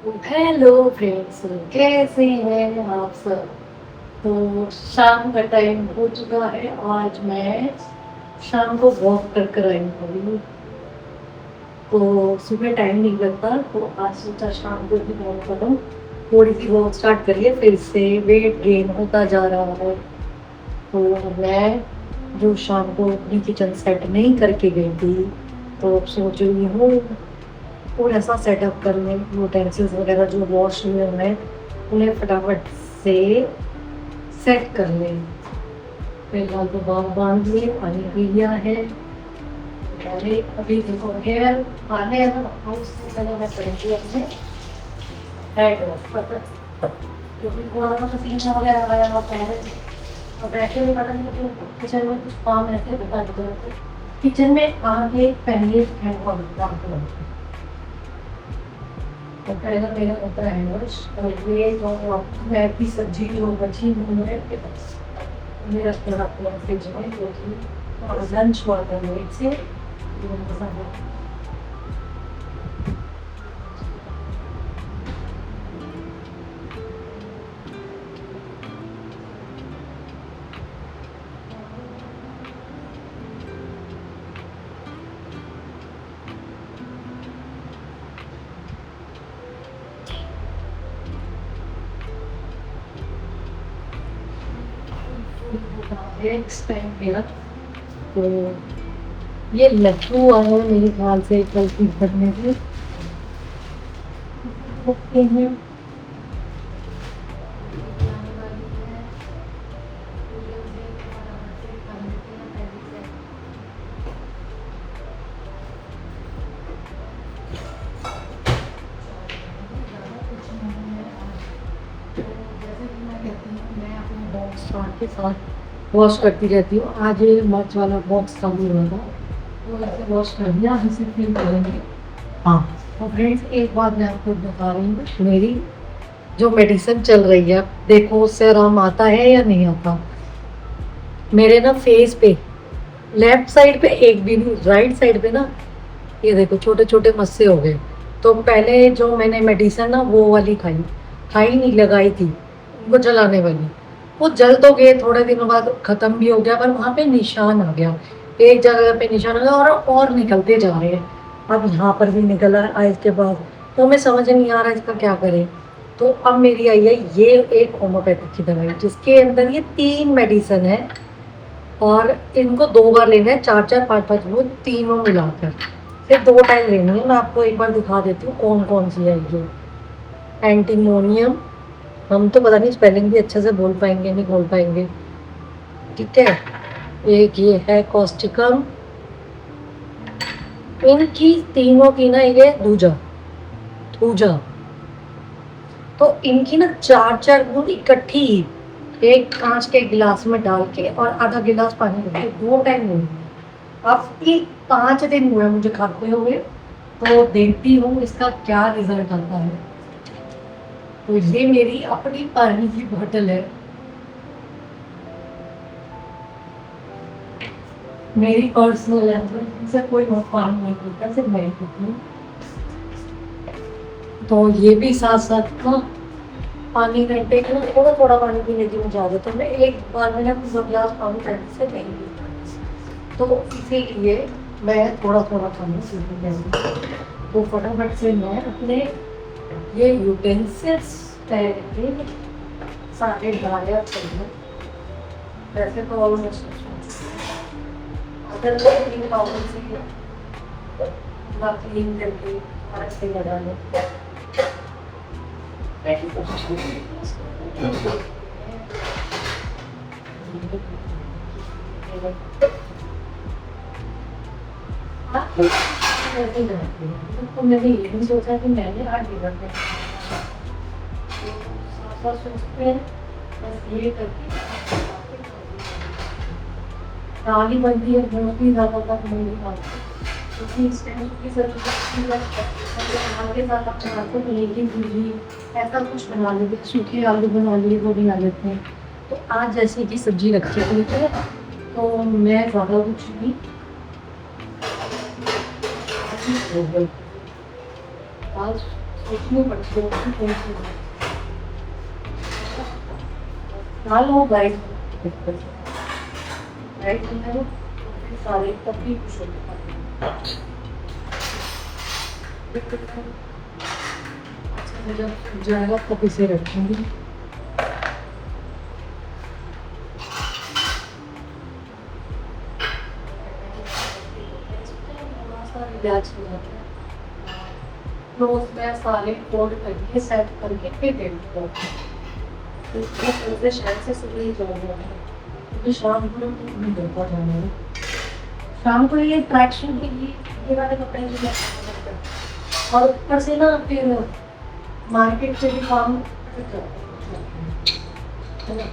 Hello friends, कैसे हैं आप सब। तो शाम का टाइम हो चुका है। आज मैं शाम को वॉक कर कर आई हूँ। तो सुबह टाइम नहीं लगता, तो आज सोचा शाम को भी वॉक करूँ। थोड़ी सी वॉक स्टार्ट करिए, फिर से वेट गेन होता जा रहा है। तो मैं जो शाम को अपनी किचन सेट नहीं करके गई थी, तो अब सोच रही हूँ थोड़ा सा सेटअप कर लें। यूटेंसिल्स वगैरह जो वॉश हुए हैं उन्हें फटाफट से सेट कर लें। फिलहाल तो बाल बांध लिए, पानी पी लिया है। अरे अभी देखो हेयर आने है ना, तो उससे पहले मैं करूँगी अपने हेड वॉश क्योंकि थोड़ा सा पसीना वगैरह आया हुआ है। और वैसे भी पता नहीं क्यों किचन में कुछ काम ऐसे बता देते, किचन में आगे पहले हैंड वॉश काम करते हैं। तो पहला मेरा होता है वॉश। और ये जो मैं की सब्जी जो बची हुई है मेरा थोड़ा थोड़ा फ्रिज में, क्योंकि लंच हुआ था लेट से। नेक्स्ट टाइम मेरा तो ये लड्डू आए हैं मेरे ख्याल से कल की घटने से ओके हैं। के साथ वॉश करती रहती हूँ। आज ये मर्च वाला बॉक्स चालू हुआ था, तो इसे वॉश कर दिया, इसे फिर करेंगे। हाँ, और फ्रेंड्स एक बात मैं आपको बता रही हूँ, मेरी जो मेडिसिन चल रही है, देखो उससे आराम आता है या नहीं आता। मेरे ना फेस पे लेफ्ट साइड पे एक भी नहीं, राइट साइड पे ना ये देखो छोटे छोटे मस्से हो गए। तो पहले जो मैंने मेडिसिन ना वो वाली खाई खाई नहीं, लगाई थी उनको जलाने वाली। वो जल तो गए, थोड़े दिनों बाद खत्म भी हो गया, पर वहां पे निशान आ गया। एक जगह पे निशान आ गया और निकलते जा रहे हैं। अब यहाँ पर भी निकला है इसके बाद। तो हमें समझ नहीं आ रहा इसका क्या करें। तो अब मेरी आई है ये एक होम्योपैथिक की दवाई, जिसके अंदर ये 3 मेडिसिन है। और इनको 2 बार लेना है, 4 4 5 5 वो तीनों मिलाकर। फिर 2 टाइम लेनी है। मैं आपको एक बार दिखा देती हूँ कौन कौन सी है ये। एंटीमोनियम, हम तो पता नहीं स्पेलिंग भी अच्छे से बोल पाएंगे नहीं बोल पाएंगे, ठीक है। एक ये है कॉस्टिकम। इनकी तीनों की ना ये दूजा दूजा, तो इनकी ना 4 4 बूंद इकट्ठी एक कांच के गिलास में डाल के और आधा गिलास पानी में 2 टाइम लेनी है। अब ये 5 दिन हुए मुझे खाते हुए, तो देखती हूँ इसका क्या रिजल्ट आता है। तो ये मेरी अपनी पानी की बोतल है, मेरी पर्सनल है, तो इनसे कोई और पानी नहीं पीता, सिर्फ मैं पीती हूँ। तो ये भी साथ साथ ना पानी घंटे का ना थोड़ा थोड़ा पानी पीने की मुझे आदत है। मैं एक बार में ना 2 गिलास पानी घंटे से नहीं पीती, तो इसीलिए मैं थोड़ा थोड़ा पानी पीती रहती हूँ। तो फटाफट से मैं अपने ये यूटेंसिल्स पहले सारे ड्रायर कर लूँ। वैसे तो ऑलमोस्ट अगर मैं क्लीन पाउडर से पूरा क्लीन करके हाथ से लगा लें। तो मैंने ये भी सोचा कि मैंने आज डिनर में सोचते हैं बस ये करके दाल ही बनती है, बहुत ही ज़्यादा तक नहीं खाती, क्योंकि इस टाइम की सब्जी के साथ अपने हाथ को पनीर की भुर्जी ऐसा कुछ बना लेते हैं, सूखे आलू बना लिए वो बना लेते हैं। तो आज जैसे कि सब्जी रखी हुई है, तो मैं ज़्यादा कुछ नहीं आज सोचनी पड़ती है कि कौन सी डाल हो गाइड गाइड में सारे तभी खुश होते हैं। अच्छा जब जाएगा तब इसे रखूंगी। रिलैक्स हो जाता है। क्लोज में सारे फोल्ड करके सेट करके फिर देती हूँ। तो इससे शायद से सुबह ही जाऊँगा क्योंकि शाम को नहीं देता जाना है। शाम को ये ट्रैक्शन के लिए ये वाले कपड़े भी लगते हैं और ऊपर से ना फिर मार्केट से भी काम है ना।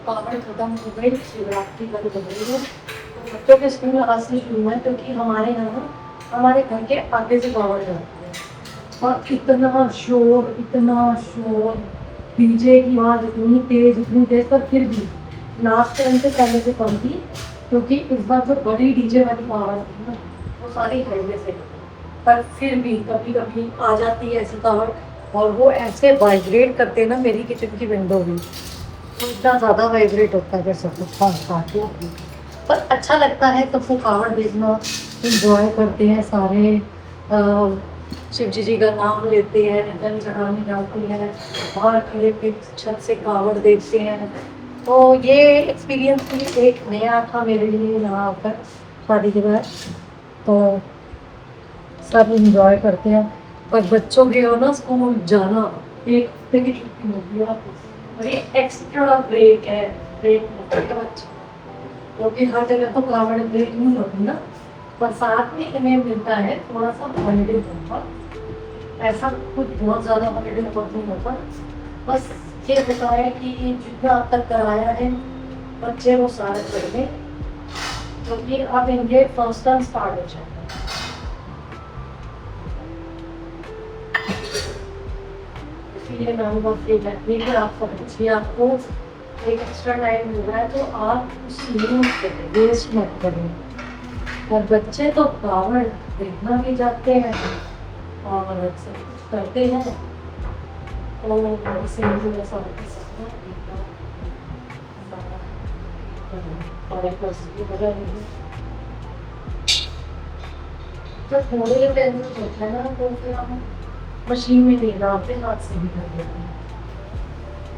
पापड़ खत्म हो गई, शिवरात्रि का तो बदल गया। तो बच्चों के स्कूल आज से शुरू है क्योंकि हमारे यहाँ ना हमारे घर के आगे से पापड़ जाती है और इतना शोर डीजे की आवाज़ इतनी तेज पर फिर भी लास्ट टाइम से पहले से कम थी क्योंकि इस बार जो बड़ी डीजे वाली आवाज़ थी ना वो सारी हाईवे से पर फिर भी कभी कभी आ जाती है ऐसी आवाज़ और वो ऐसे वाइब्रेट करते हैं ना मेरी किचन की विंडो भी तो इतना ज़्यादा वाइब्रेट होता है जैसे पर अच्छा लगता है तो थकावट देखना इंजॉय करते हैं सारे शिव जी का नाम लेते हैं जल चढ़ाने जाते हैं बाहर खड़े पे छत से कावड़ देखते हैं। तो ये एक्सपीरियंस भी एक नया था मेरे लिए यहाँ आकर शादी के बाद। तो सब इंजॉय करते हैं पर बच्चों के हो ना स्कूल जाना एक हफ्ते की छुट्टी होती है और ये एक्स्ट्रा ब्रेक है ब्रेक बच्चे क्योंकि हर जगह तो प्राइवेट ब्रेक नहीं होती ना पर साथ में इन्हें मिलता है थोड़ा सा हॉलीडे होगा। ऐसा कुछ बहुत ज़्यादा हॉलीडे नहीं होता बस ये होता है कि जितना अब तक कराया है बच्चे वो सारे कर लें क्योंकि अब इनके फर्स्ट टर्म स्टार्ट हो जाए। इसलिए मैंने बहुत ये कहती है कि आप समझिए आपको एक एक्स्ट्रा टाइम मिल रहा है तो आप उस यूज करें वेस्ट मत करें। और बच्चे तो कावड़ देखना भी जाते हैं और करते हैं तो थोड़े टेंशन होता है ना तो फिर हम मशीन में नहीं डालते हाथ से भी कर देते हैं।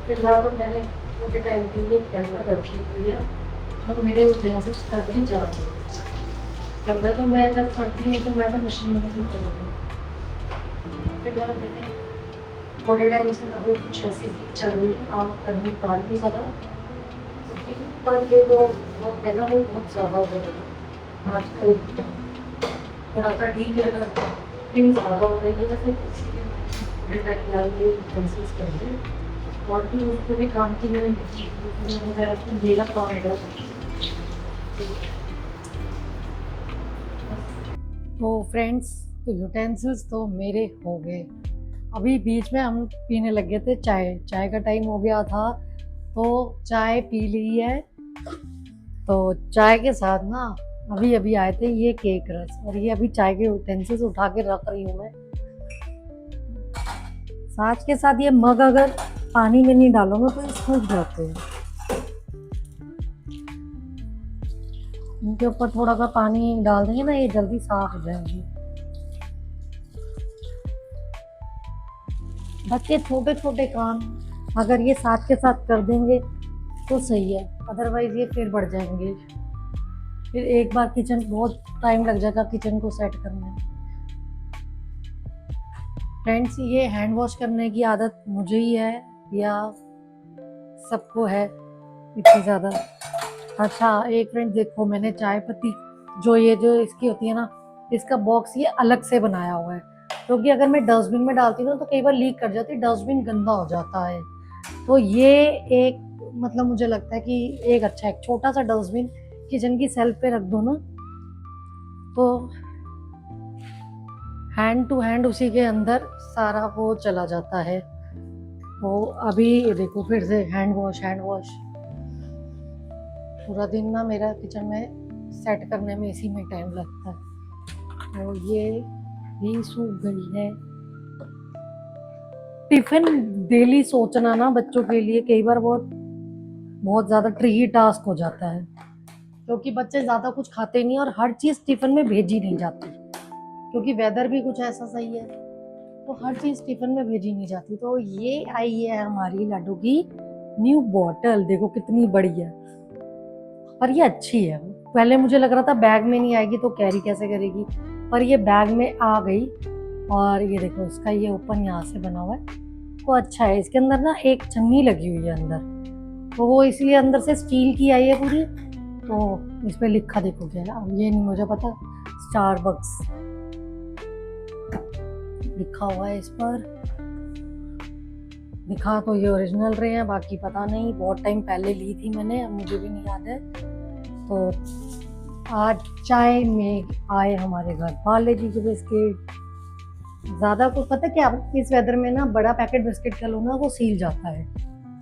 फिलहाल तो मैंने मुझे टाइम के लिए कैमरा रखी हुई है और मेरे उद्देश्य करके जा रही हूँ। कैमरा तो मैं जब करती हूँ तो मैं तो मशीन में नहीं करूँगी। फिलहाल मैंने थोड़े टाइम से अभी कुछ ऐसी चल रही है काम करने का भी ज़्यादा पर ये तो बहुत पहला भी बहुत ज़्यादा हो गया आजकल थोड़ा सा ठीक है लेकिन ज़्यादा हो रही है जैसे कोशिश करिए और भी उसको भी काम की मेरा काम है। तो फ्रेंड्स तो यूटेंसिल्स तो मेरे हो गए। अभी बीच में हम पीने लग गए थे चाय का टाइम हो गया था तो चाय पी ली है। तो चाय के साथ ना अभी अभी आए थे ये केक रस और ये अभी चाय के यूटेंसिल्स उठा के रख रही हूँ मैं। साथ के साथ ये मग अगर पानी में नहीं डालोगे तो ये सूख जाते हैं। इनके ऊपर थोड़ा सा पानी डाल देंगे ना ये जल्दी साफ हो जाएंगे। बच्चे छोटे छोटे काम अगर ये साथ के साथ कर देंगे तो सही है अदरवाइज ये फिर बढ़ जाएंगे फिर एक बार किचन बहुत टाइम लग जाएगा किचन को सेट करने में। फ्रेंड्स ये हैंड वॉश करने की आदत मुझे ही है या सबको है इतनी ज़्यादा। अच्छा एक फ्रेंड देखो मैंने चाय पत्ती जो इसकी होती है ना इसका बॉक्स ये अलग से बनाया हुआ है क्योंकि अगर मैं डस्टबिन में डालती हूँ तो कई बार लीक कर जाती है डस्टबिन गंदा हो जाता है। तो ये एक मतलब मुझे लगता है कि एक अच्छा एक छोटा सा डस्टबिन किचन की सेल्फ पे रख दो ना तो हैंड टू हैंड उसी के अंदर सारा वो चला जाता है। वो अभी देखो फिर से हैंड वॉश हैंड वॉश, पूरा दिन ना मेरा किचन में सेट करने में इसी में टाइम लगता है। और ये भी सूख गई है। टिफिन डेली सोचना ना बच्चों के लिए कई बार बहुत बहुत ज़्यादा ट्रिकी टास्क हो जाता है, क्योंकि बच्चे ज़्यादा कुछ खाते नहीं और हर चीज़ टिफिन में भेजी नहीं जाती, क्योंकि वेदर भी कुछ ऐसा सही है तो हर चीज़ टिफिन में भेजी नहीं जाती। तो ये आई है हमारी लाडू की न्यू बॉटल, देखो कितनी बड़ी है, पर ये अच्छी है। पहले मुझे लग रहा था बैग में नहीं आएगी तो कैरी कैसे करेगी, पर ये बैग में आ गई। और ये देखो इसका ये ओपन यहाँ से बना हुआ है तो अच्छा है। इसके अंदर ना एक छन्नी लगी हुई है अंदर, तो वो इसलिए अंदर से स्टील की आई है पूरी। तो इस पर लिखा देखो क्या है, अब ये नहीं मुझे पता, स्टारबक्स लिखा हुआ है इस पर। दिखा तो ये ओरिजिनल रहे हैं, बाकी पता नहीं, बहुत टाइम पहले ली थी मैंने, अब मुझे भी नहीं याद है। तो आज चाय में आए हमारे घर पार्ले जी के बिस्किट। ज़्यादा कुछ पता क्या, इस वेदर में ना बड़ा पैकेट बिस्किट का लो ना वो सील जाता है।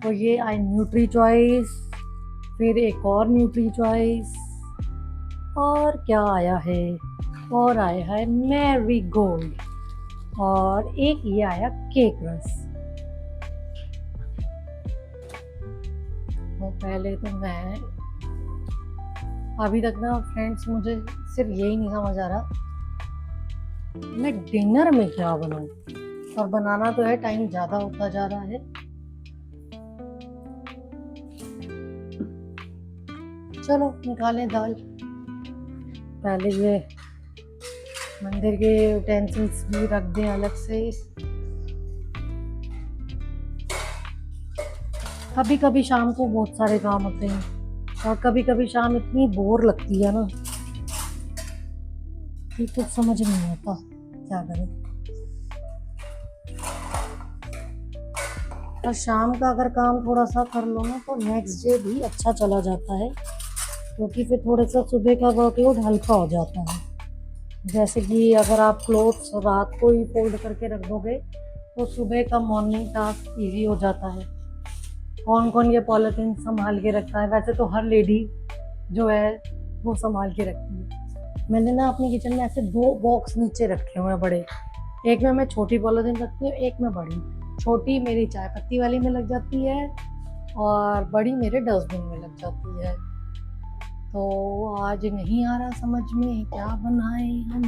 तो ये आए न्यूट्री चॉइस, फिर एक और न्यूट्री चॉइस, और क्या आया है, और आया है मैरी गोल्ड, और एक ये आया केक रस। तो पहले तो मैं अभी तक ना फ्रेंड्स मुझे सिर्फ यही नहीं समझ आ रहा मैं डिनर में क्या बनाऊं, और बनाना तो है, टाइम ज़्यादा होता जा रहा है। चलो निकालें दाल। पहले ये मंदिर के यूटेंसिल्स भी रख दें अलग से। कभी कभी शाम को बहुत सारे काम होते हैं और कभी कभी शाम इतनी बोर लगती है ना कि कुछ समझ नहीं आता क्या करें। और शाम का अगर काम थोड़ा सा कर लो ना तो नेक्स्ट डे भी अच्छा चला जाता है, क्योंकि फिर थोड़ा सा सुबह का वर्कलोड हल्का हो जाता है। जैसे कि अगर आप क्लोथ्स रात को ही फोल्ड करके रख दोगे तो सुबह का मॉर्निंग टास्क इजी हो जाता है। कौन कौन ये पॉलिथीन संभाल के रखता है, वैसे तो हर लेडी जो है वो संभाल के रखती है। मैंने ना अपने किचन में ऐसे 2 बॉक्स नीचे रखे हुए हैं बड़े, एक में मैं छोटी पॉलिथीन रखती हूँ, एक में बड़ी। छोटी मेरी चाय पत्ती वाली में लग जाती है और बड़ी मेरे डस्टबिन में लग जाती है। तो आज नहीं आ रहा समझ में क्या बनाएं हम।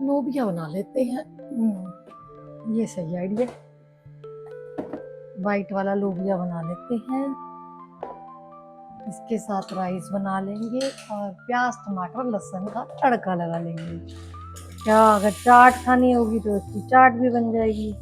लोबिया बना लेते हैं, ये सही आइडिया, वाइट वाला लोबिया बना लेते हैं। इसके साथ राइस बना लेंगे और प्याज टमाटर लहसुन का तड़का लगा लेंगे। क्या अगर चाट खानी होगी तो इसकी चाट भी बन जाएगी।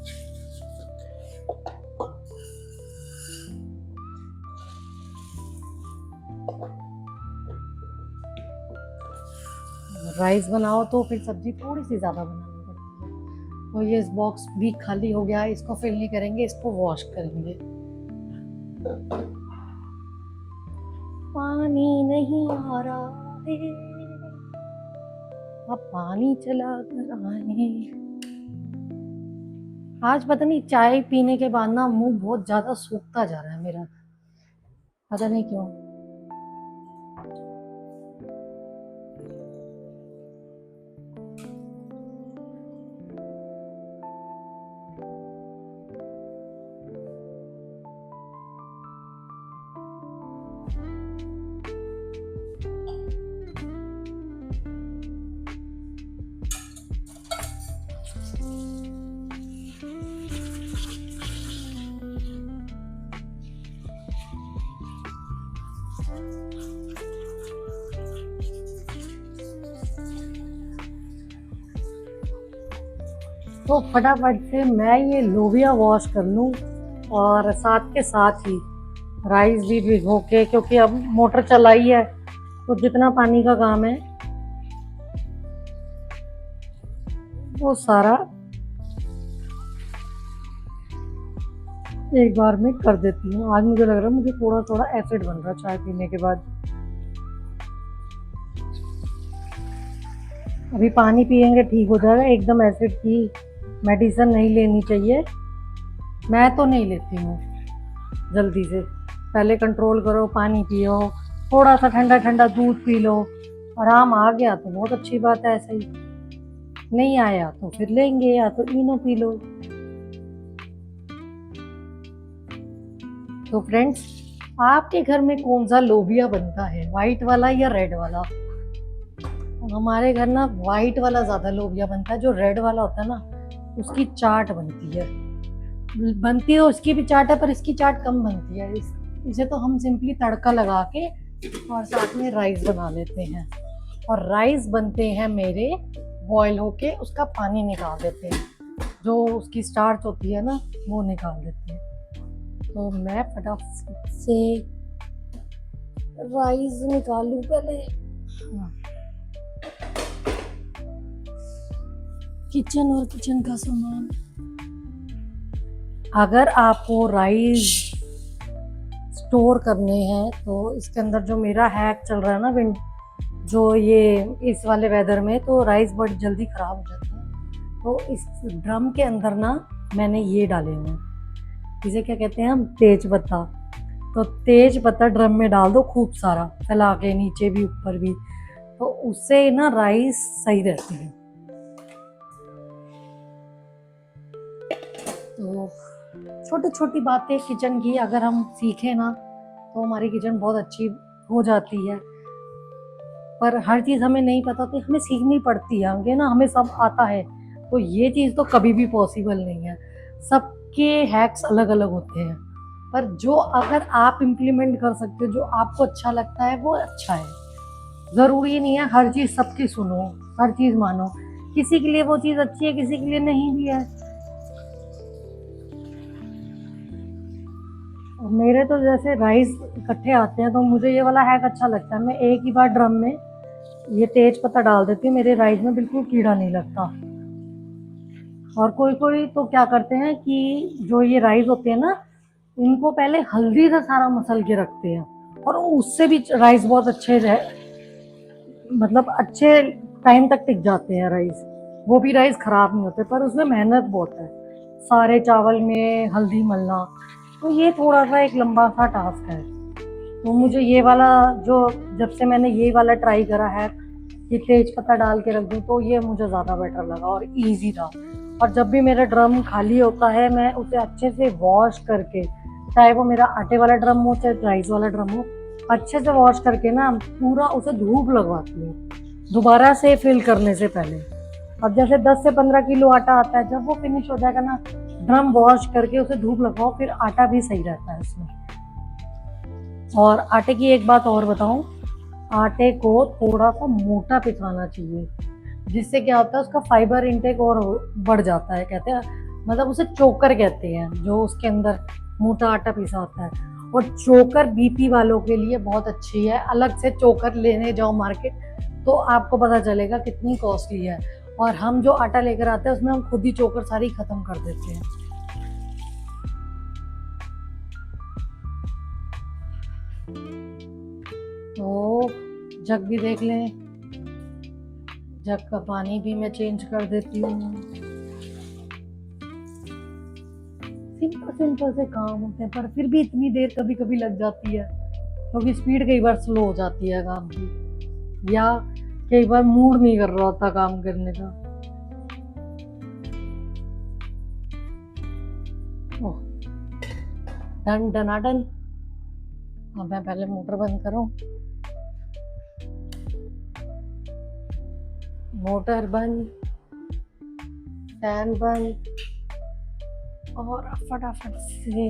राइस बनाओ तो फिर सब्जी थोड़ी सी ज़्यादा बनानी पड़ती है। तो ये इस बॉक्स भी खाली हो गया है, इसको फिल नहीं करेंगे, इसको वॉश करेंगे। पानी नहीं आ रहा है, अब पानी चला कर आए। आज पता नहीं चाय पीने के बाद ना मुंह बहुत ज़्यादा सूखता जा रहा है मेरा, पता नहीं क्यों। तो फटाफट से मैं ये लोबिया वॉश कर लूँ और साथ के साथ ही राइस भी भिगो के, क्योंकि अब मोटर चलाई है तो जितना पानी का काम है वो सारा एक बार में कर देती हूँ। आज मुझे लग रहा है मुझे थोड़ा थोड़ा एसिड बन रहा है चाय पीने के बाद। अभी पानी पियेंगे ठीक हो जाएगा, एकदम एसिड की मेडिसिन नहीं लेनी चाहिए। मैं तो नहीं लेती हूँ जल्दी से। पहले कंट्रोल करो, पानी पियो, थोड़ा सा ठंडा ठंडा दूध पी लो। आराम आ गया तो बहुत अच्छी बात है, ऐसे ही नहीं आया तो फिर लेंगे, या तो इनो पी लो। तो फ्रेंड्स, आपके घर में कौन सा लोबिया बनता है, वाइट वाला या रेड वाला? हमारे घर ना वाइट वाला ज्यादा लोबिया बनता है। जो रेड वाला होता है ना, उसकी चाट बनती है। बनती है उसकी भी चाट है, पर इसकी चाट कम बनती है। इसे तो हम सिंपली तड़का लगा के और साथ में राइस बना लेते हैं। और राइस बनते हैं मेरे बॉयल होके, उसका पानी निकाल देते हैं, जो उसकी स्टार्च होती है ना, वो निकाल देते हैं। तो मैं फटाफट से राइस निकालूं पहले। किचन और किचन का सामान। अगर आपको राइस स्टोर करने हैं तो इसके अंदर जो मेरा हैक चल रहा है ना, विंड जो ये इस वाले वेदर में तो राइस बड़ी जल्दी ख़राब हो जाते हैं। तो इस ड्रम के अंदर ना मैंने ये डाले हुए हैं, इसे क्या कहते हैं हम, तेज पत्ता। तो तेज पत्ता ड्रम में डाल दो खूब सारा, फैला के, नीचे भी ऊपर भी। तो उससे ना राइस सही रहते हैं। तो छोटी छोटी बातें किचन की अगर हम सीखें ना, तो हमारी किचन बहुत अच्छी हो जाती है। पर हर चीज़ हमें नहीं पता तो हमें सीखनी पड़ती है। आगे ना हमें सब आता है तो ये चीज़ तो कभी भी पॉसिबल नहीं है। सबके हैक्स अलग अलग होते हैं, पर जो अगर आप इम्प्लीमेंट कर सकते हो, जो आपको अच्छा लगता है, वो अच्छा है। ज़रूरी नहीं है हर चीज़ सबकी सुनो, हर चीज़ मानो। किसी के लिए वो चीज़ अच्छी है, किसी के लिए नहीं भी है। मेरे तो जैसे राइस इकट्ठे आते हैं तो मुझे ये वाला हैक अच्छा लगता है। मैं एक ही बार ड्रम में ये तेज पत्ता डाल देती हूँ, मेरे राइस में बिल्कुल कीड़ा नहीं लगता। और कोई कोई तो क्या करते हैं कि जो ये राइस होते हैं ना, इनको पहले हल्दी से सारा मसल के रखते हैं, और उससे भी राइस बहुत अच्छे मतलब अच्छे टाइम तक टिक जाते हैं राइस। वो भी राइस खराब नहीं होते, पर उसमें मेहनत बहुत है, सारे चावल में हल्दी मलना। तो ये थोड़ा सा एक लंबा सा टास्क है। तो मुझे ये वाला जो, जब से मैंने ये वाला ट्राई करा है कि तेज पत्ता डाल के रख दूँ, तो ये मुझे ज़्यादा बेटर लगा और इजी था। और जब भी मेरा ड्रम खाली होता है, मैं उसे अच्छे से वॉश करके, चाहे वो मेरा आटे वाला ड्रम हो चाहे राइस वाला ड्रम हो, अच्छे से वॉश करके ना पूरा उसे धूप लगवाती हूँ दोबारा से फिल करने से पहले। अब जैसे 10 से 15 किलो आटा आता है, जब वो फिनिश हो जाएगा ना, ड्रम वॉश करके उसे धूप लगवाओ, फिर आटा भी सही रहता है इसमें। और आटे की एक बात और बताऊं, आटे को थोड़ा सा मोटा पिसवाना चाहिए, जिससे क्या होता है उसका फाइबर इनटेक और बढ़ जाता है। कहते हैं, मतलब उसे चोकर कहते हैं, जो उसके अंदर मोटा आटा पिसा होता है। और चोकर बीपी वालों के लिए बहुत अच्छी है। अलग से चोकर लेने जाओ मार्केट तो आपको पता चलेगा कितनी कॉस्टली है। और हम जो आटा लेकर आते हैं उसमें हम खुद ही चोकर सारी खत्म कर देते हैं। तो जग भी देख लें, जग का पानी भी मैं चेंज कर देती हूँ। सिंपल सिंपल से काम होते हैं, पर फिर भी इतनी देर कभी कभी लग जाती है, क्योंकि स्पीड कई बार स्लो हो जाती है काम की, या कई बार मूड नहीं कर रहा होता काम करने का। ओह, डन डनाडन। अब मैं पहले मोटर बंद करूं। मोटर बंद, फैन बंद, और फटाफट से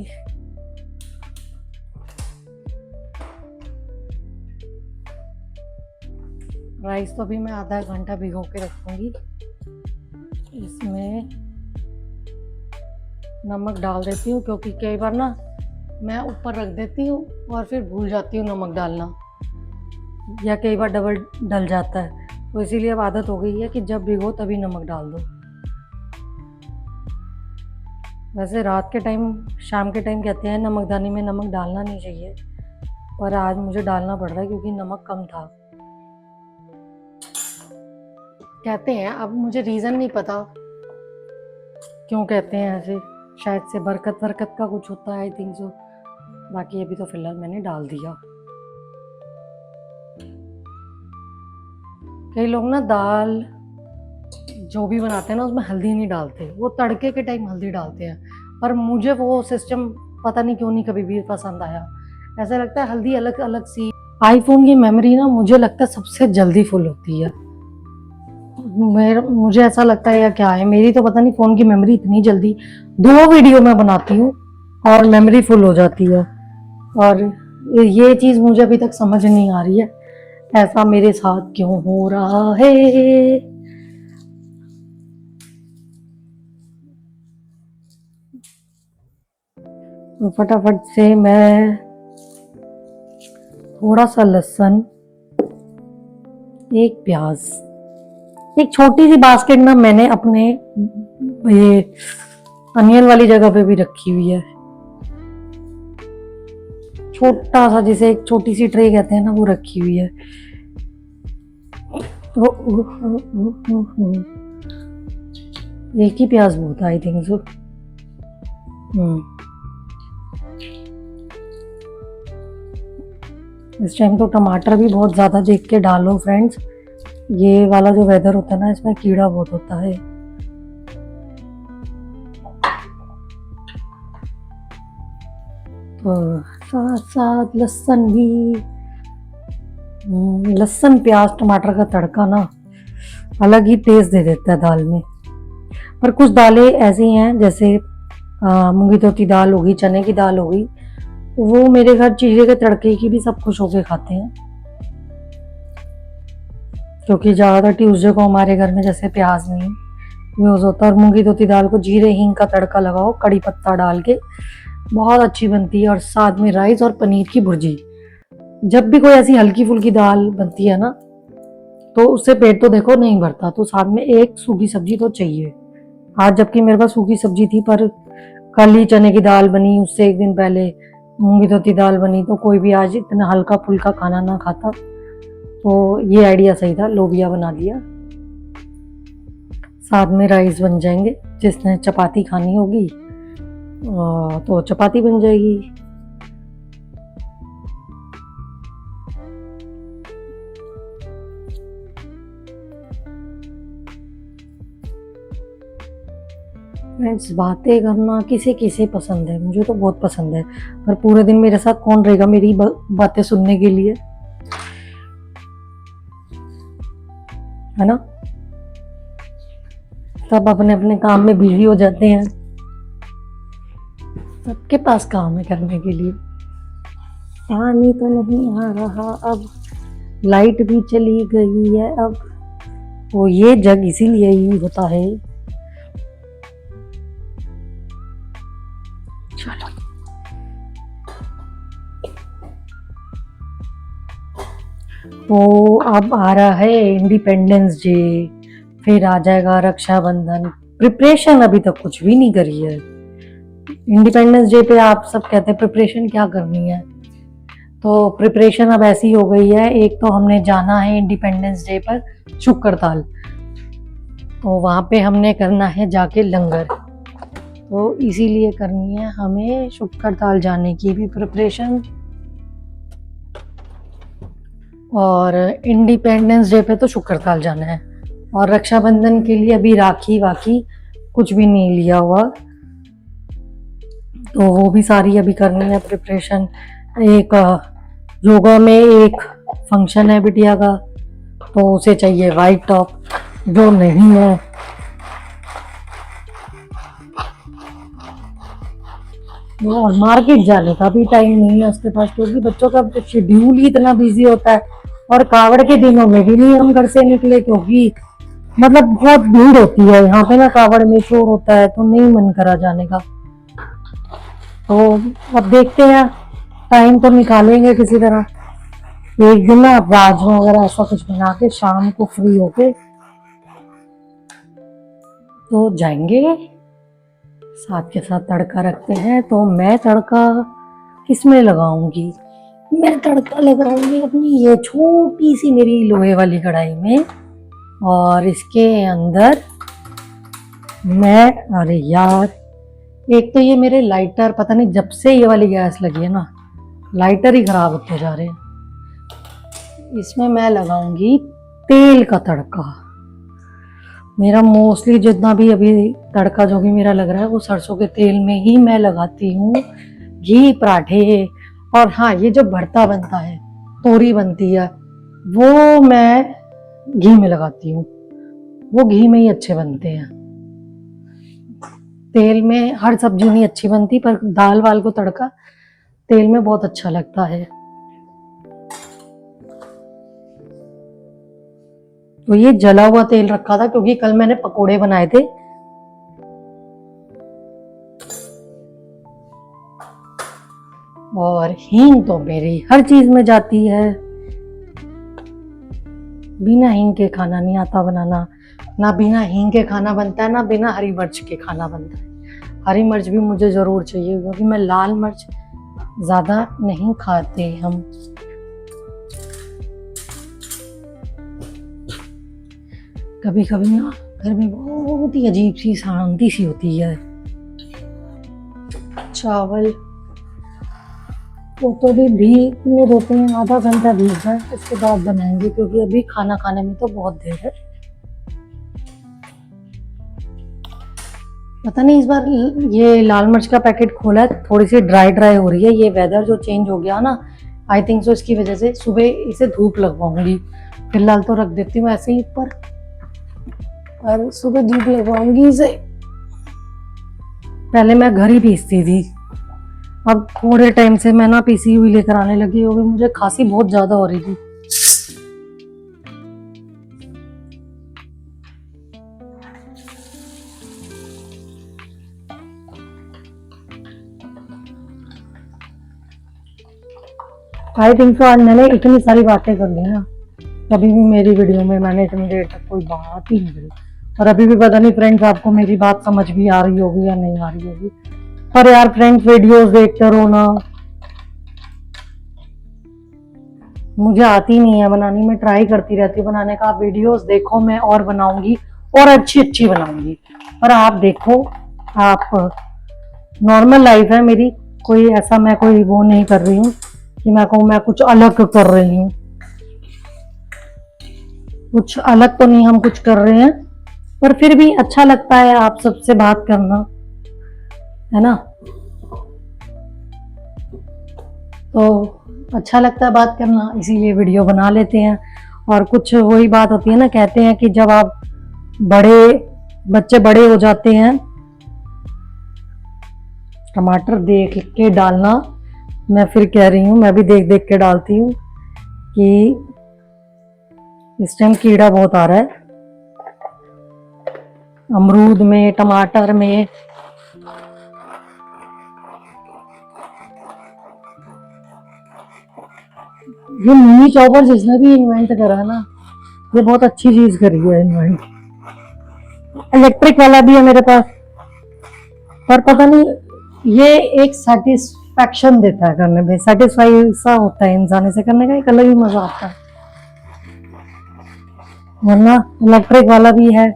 राइस तो अभी मैं आधा घंटा भिगो के रखूंगी। इसमें नमक डाल देती हूँ, क्योंकि कई बार ना मैं ऊपर रख देती हूँ और फिर भूल जाती हूँ नमक डालना, या कई बार डबल डल जाता है। तो इसीलिए अब आदत हो गई है कि जब भिगो तभी नमक डाल दो। वैसे रात के टाइम, शाम के टाइम कहते हैं नमकदानी में नमक डालना नहीं चाहिए, पर आज मुझे डालना पड़ रहा है क्योंकि नमक कम था। कहते हैं, अब मुझे रीज़न नहीं पता क्यों कहते हैं ऐसे, शायद से बरकत वरकत का कुछ होता है, आई थिंक सो। बाकी अभी तो फिलहाल मैंने डाल दिया। कई लोग ना दाल जो भी बनाते हैं ना उसमें हल्दी नहीं डालते, वो तड़के के टाइम हल्दी डालते हैं, पर मुझे वो सिस्टम पता नहीं क्यों नहीं कभी भी पसंद आया। ऐसा लगता है हल्दी अलग अलग सी। आईफोन की मेमोरी ना मुझे लगता है सबसे जल्दी फुल होती है। मुझे ऐसा लगता है या क्या है, मेरी तो पता नहीं फ़ोन की मेमोरी इतनी जल्दी 2 वीडियो मैं बनाती हूँ और मेमोरी फुल हो जाती है। और ये चीज़ मुझे अभी तक समझ नहीं आ रही है, ऐसा मेरे साथ क्यों हो रहा है। तो फटाफट से मैं थोड़ा सा लहसुन, एक प्याज, एक छोटी सी बास्केट में मैंने अपने ये अनियन वाली जगह पे भी रखी हुई है, छोटा सा, जिसे एक छोटी सी ट्रे कहते हैं ना, वो रखी हुई है। एक ही प्याज बहुत आई थिंक सो। इस टाइम तो टमाटर भी बहुत ज़्यादा देख के डालो फ्रेंड्स, ये वाला जो वेदर होता है ना इसमें कीड़ा बहुत होता है। तो साथ साथ लहसुन भी, लहसुन प्याज टमाटर का तड़का ना अलग ही टेस्ट दे देता है दाल में। पर कुछ दालें ऐसी हैं जैसे मूंगी धोती दाल होगी, चने की दाल होगी, वो मेरे घर चीज़े के तड़के की भी सब खुश होके खाते हैं, क्योंकि ज़्यादातर ट्यूसडे को हमारे घर में जैसे प्याज नहीं यूज़ होता। और मूंगी धोती दाल को जीरे हींग का तड़का लगाओ कड़ी पत्ता डाल के, बहुत अच्छी बनती है। और साथ में राइस और पनीर की भुर्जी। जब भी कोई ऐसी हल्की फुल्की दाल बनती है ना तो उससे पेट तो देखो नहीं भरता, तो साथ में एक सूखी सब्जी तो चाहिए। आज जबकि मेरे पास सूखी सब्जी थी, पर कल ही चने की दाल बनी, उससे एक दिन पहले मूंगी धोती दाल बनी, तो कोई भी आज इतना हल्का फुल्का खाना ना खाता, तो ये आइडिया सही था, लोबिया बना दिया। साथ में राइस बन जाएंगे, जिसने चपाती खानी होगी तो चपाती बन जाएगी। फ्रेंड्स, बातें करना किसे किसे पसंद है, मुझे तो बहुत पसंद है, पर पूरे दिन मेरे साथ कौन रहेगा मेरी बातें सुनने के लिए, है ना। सब अपने अपने काम में बिजी हो जाते हैं, सबके पास काम है करने के लिए। पानी तो नहीं आ रहा, अब लाइट भी चली गई है, अब वो ये जग इसीलिए ही होता है। चलो तो अब आ रहा है इंडिपेंडेंस डे, फिर आ जाएगा रक्षाबंधन। प्रिपरेशन अभी तक कुछ भी नहीं करी है। इंडिपेंडेंस डे पे आप सब कहते हैं प्रिपरेशन क्या करनी है, तो प्रिपरेशन अब ऐसी हो गई है। एक तो हमने जाना है इंडिपेंडेंस डे पर शुक्रताल, तो वहाँ पे हमने करना है जाके लंगर, तो इसीलिए करनी है हमें शुक्रताल जाने की भी प्रिपरेशन। और इंडिपेंडेंस डे पे तो शुक्रताल जाना है, और रक्षाबंधन के लिए अभी राखी वाखी कुछ भी नहीं लिया हुआ, तो वो भी सारी अभी करनी है प्रिपरेशन। एक योगा में एक फंक्शन है बिटिया का, तो उसे चाहिए वाइट टॉप, जो नहीं है। और मार्केट जाने का भी टाइम नहीं है उसके पास, क्योंकि बच्चों का शेड्यूल ही इतना बिजी होता है। और कावड़ के दिनों में भी नहीं हम घर से निकले, क्योंकि मतलब बहुत भीड़ होती है यहाँ पे ना, कावड़ में शोर होता है, तो नहीं मन करा जाने का। तो अब देखते हैं, टाइम तो निकालेंगे किसी तरह, एक दिन ना राजमा वगैरह ऐसा कुछ बना के शाम को फ्री होके तो जाएंगे। साथ के साथ तड़का रखते हैं, तो मैं तड़का किसमें लगाऊंगी, मैं तड़का लगाऊंगी अपनी ये छोटी सी मेरी लोहे वाली कढ़ाई में। और इसके अंदर मैं, अरे यार, एक तो ये मेरे लाइटर, पता नहीं जब से ये वाली गैस लगी है ना, लाइटर ही खराब होते जा रहे हैं। इसमें मैं लगाऊंगी तेल का तड़का। मेरा मोस्टली जितना भी अभी तड़का जो भी मेरा लग रहा है वो सरसों के तेल में ही मैं लगाती हूँ। घी पराठे, और हाँ, ये जो भरता बनता है, तोरी बनती है, वो मैं घी में लगाती हूँ। वो घी में ही अच्छे बनते हैं। तेल में हर सब्जी नहीं अच्छी बनती, पर दाल वाल को तड़का तेल में बहुत अच्छा लगता है। तो ये जला हुआ तेल रखा था क्योंकि कल मैंने पकोड़े बनाए थे। और हींग तो मेरी हर चीज में जाती है। बिना हींग के खाना नहीं आता बनाना। ना बिना हींग के खाना बनता है, ना बिना हरी मिर्च के खाना बनता है। हरी मिर्च भी मुझे जरूर चाहिए क्योंकि मैं लाल मिर्च ज्यादा नहीं खाते हम। कभी कभी ना घर में बहुत ही अजीब सी शांति सी होती है। चावल वो तो भी भीगने देते हैं, आधा घंटा भीग जाए उसके बाद बनाएंगे क्योंकि अभी खाना खाने में तो बहुत देर है। पता नहीं, इस बार ये लाल मिर्च का पैकेट खोला है, थोड़ी सी ड्राई ड्राई हो रही है। ये वेदर जो चेंज हो गया ना, आई थिंक सो इसकी वजह से सुबह इसे धूप लगवाऊंगी। फिलहाल तो रख देती हूँ ऐसे ही, पर सुबह धूप लगवाऊंगी इसे। पहले मैं घर ही पीसती थी, अब थोड़े टाइम से मैं ना पीसी हुई लेकर आने लगी होगी। मुझे खांसी बहुत ज्यादा हो रही थी। आई थिंक सो आज मैंने इतनी सारी बातें कर ली ना, कभी भी मेरी वीडियो में मैंने इतनी देर तक कोई बात ही नहीं करी। और अभी भी पता नहीं फ्रेंड्स आपको मेरी बात समझ भी आ रही होगी या नहीं आ रही होगी। पर यार फ्रेंड्स, वीडियोस देखते रहो ना, मुझे आती नहीं है बनानी। मैं ट्राई करती रहती हूँ बनाने का। आप वीडियोस देखो, मैं और बनाऊंगी और अच्छी अच्छी बनाऊंगी। पर आप देखो, आप, नॉर्मल लाइफ है मेरी, कोई ऐसा मैं कोई वो नहीं कर रही हूँ कि मैं कहूँ मैं कुछ अलग कर रही हूँ। कुछ अलग तो नहीं हम कुछ कर रहे हैं, पर फिर भी अच्छा लगता है आप सबसे बात करना, है ना। तो अच्छा लगता है बात करना, इसीलिए वीडियो बना लेते हैं। और कुछ वही बात होती है ना, कहते हैं कि जब आप बच्चे बड़े हो जाते हैं, टमाटर देख के डालना। मैं फिर कह रही हूँ, मैं भी देख देख के डालती हूँ कि इस टाइम कीड़ा बहुत आ रहा है अमरूद में, टमाटर में। ये मिनी चॉपर जिसने भी इन्वेंट करा ना, ये बहुत अच्छी चीज करी है इन्वेंट। इलेक्ट्रिक वाला भी है मेरे पास, पर पता नहीं ये एक सेटिस्फैक्शन देता है करने में। सेटिस्फाई सा होता है इंसान इसे करने का, एक अलग ही मजा आता है। वरना इलेक्ट्रिक वाला भी है।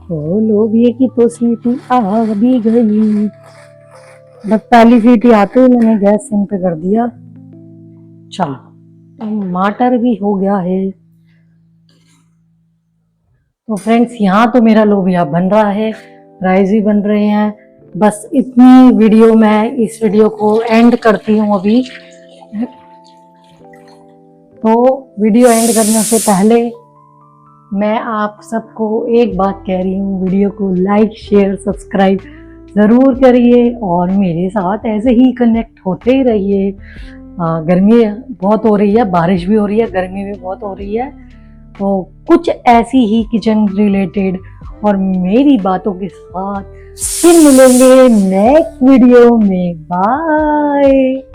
लो भी की तो सीटी आ भी गई। बस पहली सीटी आते ही मैंने गैस सिम पे कर दिया। चलो, टमाटर भी हो गया है। तो फ्रेंड्स, यहाँ तो मेरा लोबिया बन रहा है, राइस भी बन रहे हैं। बस इतनी वीडियो, मैं इस वीडियो को एंड करती हूँ अभी। तो वीडियो एंड करने से पहले मैं आप सबको एक बात कह रही हूँ, वीडियो को लाइक शेयर सब्सक्राइब ज़रूर करिए और मेरे साथ ऐसे ही कनेक्ट होते ही रहिए। गर्मी बहुत हो रही है, बारिश भी हो रही है, गर्मी भी बहुत हो रही है। तो कुछ ऐसी ही किचन रिलेटेड और मेरी बातों के साथ फिर मिलेंगे नेक्स्ट वीडियो में। बाय।